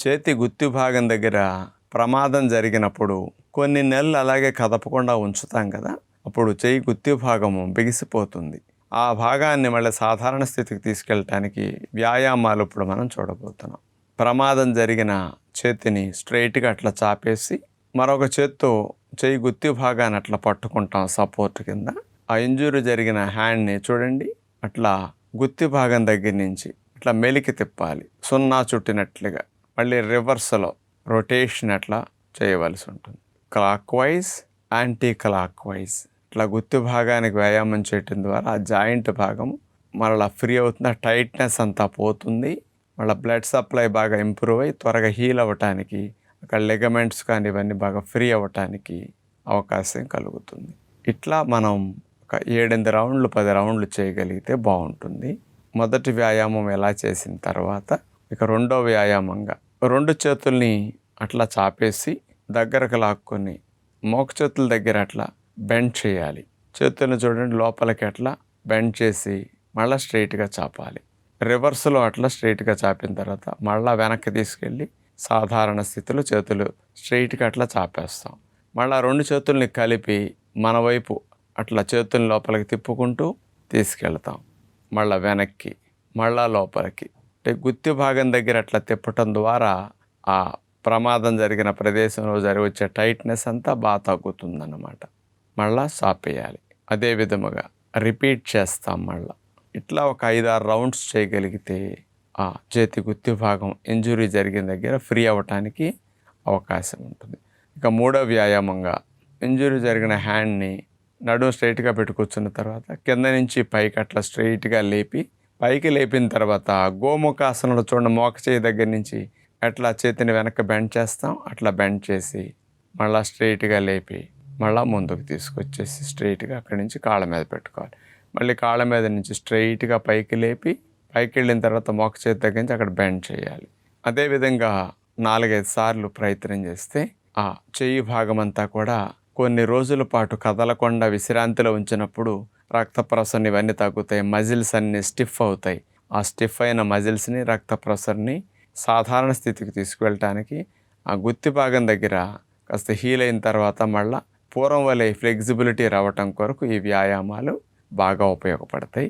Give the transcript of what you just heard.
చేతి గుత్తి భాగం దగ్గర ప్రమాదం జరిగినప్పుడు కొన్ని నెలలు అలాగే కదపకుండా ఉంచుతాం కదా, అప్పుడు చెయ్యి గుత్తి భాగము బిగిసిపోతుంది. ఆ భాగాన్ని మళ్ళీ సాధారణ స్థితికి తీసుకెళ్ళటానికి వ్యాయామాలు ఇప్పుడు మనం చూడబోతున్నాం. ప్రమాదం జరిగిన చేతిని స్ట్రైట్గా అట్లా చాపేసి మరొక చేత్తో చెయ్యి గుత్తి భాగాన్ని అట్లా పట్టుకుంటాం సపోర్ట్ కింద. ఆ ఇంజురీ జరిగిన హ్యాండ్ని చూడండి, అట్లా గుత్తి భాగం దగ్గర నుంచి ఇట్లా మెలికి తిప్పాలి, సున్నా చుట్టినట్లుగా. మళ్ళీ రివర్స్లో రొటేషన్ అట్లా చేయవలసి ఉంటుంది. Clock wise, anti clock wise ఇట్లా గుత్తి భాగానికి వ్యాయామం చేయటం ద్వారా ఆ జాయింట్ భాగం మరలా ఫ్రీ అవుతుంది, ఆ టైట్నెస్ అంతా పోతుంది. మళ్ళీ బ్లడ్ సప్లై బాగా ఇంప్రూవ్ అయ్యి త్వరగా హీల్ అవ్వటానికి, అక్కడ లెగమెంట్స్ కానీ ఇవన్నీ బాగా ఫ్రీ అవ్వటానికి అవకాశం కలుగుతుంది. ఇట్లా మనం ఒక 7-8 రౌండ్లు 10 రౌండ్లు చేయగలిగితే బాగుంటుంది. మొదటి వ్యాయామం ఎలా చేసిన తర్వాత ఇక రెండో వ్యాయామంగా 2 చేతుల్ని అట్లా చాపేసి దగ్గరకు లాక్కొని మోక చేతుల దగ్గర అట్లా బెండ్ చేయాలి. చేతులను చూడండి లోపలికి అట్లా బెండ్ చేసి మళ్ళీ స్ట్రైట్గా చాపాలి. రివర్స్లో అట్లా స్ట్రైట్గా చాపిన తర్వాత మళ్ళీ వెనక్కి తీసుకెళ్ళి సాధారణ స్థితిలో చేతులు స్ట్రైట్గా అట్లా చాపేస్తాం. మళ్ళీ 2 చేతుల్ని కలిపి మన వైపు అట్లా చేతుల్ని లోపలికి తిప్పుకుంటూ తీసుకెళ్తాం. మళ్ళీ వెనక్కి, మళ్ళా లోపలికి. అంటే గుత్తి భాగం దగ్గర అట్లా తిప్పటం ద్వారా ఆ ప్రమాదం జరిగిన ప్రదేశంలో వచ్చే టైట్నెస్ అంతా బాగా తగ్గుతుందన్నమాట. మళ్ళా చాపేయాలి. అదే విధముగా రిపీట్ చేస్తాం. మళ్ళీ ఇట్లా ఒక 5-6 రౌండ్స్ చేయగలిగితే ఆ చేతి గుత్తి భాగం ఇంజురీ జరిగిన దగ్గర ఫ్రీ అవ్వటానికి అవకాశం ఉంటుంది. ఇక మూడో వ్యాయామంగా ఇంజురీ జరిగిన హ్యాండ్ని నడుము స్ట్రైట్గా పెట్టి కూర్చున్న తర్వాత కింద నుంచి పైకి అట్లా స్ట్రైట్గా లేపి, పైకి లేపిన తర్వాత గోముఖాసనంలో చూడండి, మోక చేయి దగ్గర నుంచి అట్లా చేతిని వెనక్కి బెండ్ చేస్తాం. అట్లా బెండ్ చేసి మళ్ళీ స్ట్రైట్గా లేపి మళ్ళీ ముందుకు తీసుకొచ్చేసి స్ట్రైట్గా అక్కడి నుంచి కాళ్ళ మీద పెట్టుకోవాలి. మళ్ళీ కాళ్ళ మీద నుంచి స్ట్రైట్గా పైకి లేపి, పైకి వెళ్ళిన తర్వాత మోక చేతి దగ్గర నుంచి అక్కడ బెండ్ చేయాలి. అదేవిధంగా 4-5 సార్లు ప్రయత్నం చేస్తే ఆ చెయ్యి భాగం అంతా కూడా కొన్ని రోజుల పాటు కదలకుండా విశ్రాంతిలో ఉంచినప్పుడు రక్త ప్రసరణ ఇవన్నీ తగ్గుతాయి. మజిల్స్ అన్నీ స్టిఫ్ అవుతాయి. ఆ స్టిఫ్ అయిన మజిల్స్ని, రక్త ప్రసరణని సాధారణ స్థితికి తీసుకువెళ్ళటానికి ఆ గుత్తి భాగం దగ్గర కాస్త హీల్ అయిన తర్వాత మళ్ళీ పూర్వం వలె ఫ్లెక్సిబిలిటీ రావటం కొరకు ఈ వ్యాయామాలు బాగా ఉపయోగపడతాయి.